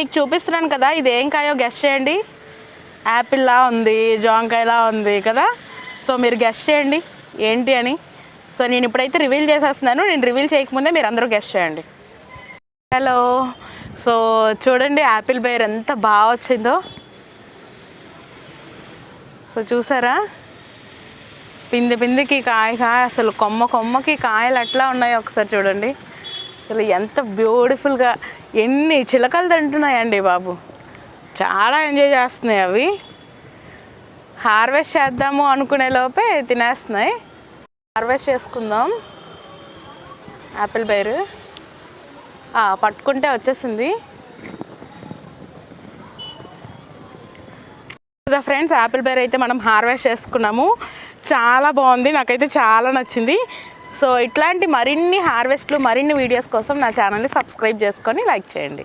మీకు చూపిస్తున్నాను కదా, ఇది ఏం కాయో గెస్ చేయండి. యాపిల్లా ఉంది, జాంకాయలా ఉంది కదా. సో మీరు గెస్ చేయండి ఏంటి అని. సో నేను ఇప్పుడైతే రివీల్ చేసేస్తున్నాను. నేను రివీల్ చేయకముందే మీరు అందరూ గెస్ చేయండి. హలో. సో చూడండి యాపిల్ బేర్ ఎంత బాగా వచ్చిందో. సో చూసారా, పిందికి కాయ అసలు కొమ్మకి కాయలు ఎట్లా ఉన్నాయో ఒకసారి చూడండి. అసలు ఎంత బ్యూటిఫుల్గా ఎన్ని చిలకలు తింటున్నాయండి బాబు. చాలా ఎంజాయ్ చేస్తున్నాయి అవి. హార్వెస్ట్ చేద్దాము అనుకునే లోపే తినేస్తున్నాయి. హార్వెస్ట్ చేసుకుందాం. యాపిల్ బేర్ పట్టుకుంటే వచ్చేసింది. ఫ్రెండ్స్, యాపిల్ బేర్ అయితే మనం హార్వెస్ట్ చేసుకున్నాము. చాలా బాగుంది, నాకైతే చాలా నచ్చింది. సో ఇట్లాంటి మరిన్ని హార్వెస్ట్లు, మరిన్ని వీడియోస్ కోసం నా ఛానల్ని సబ్స్క్రైబ్ చేసుకొని లైక్ చేయండి.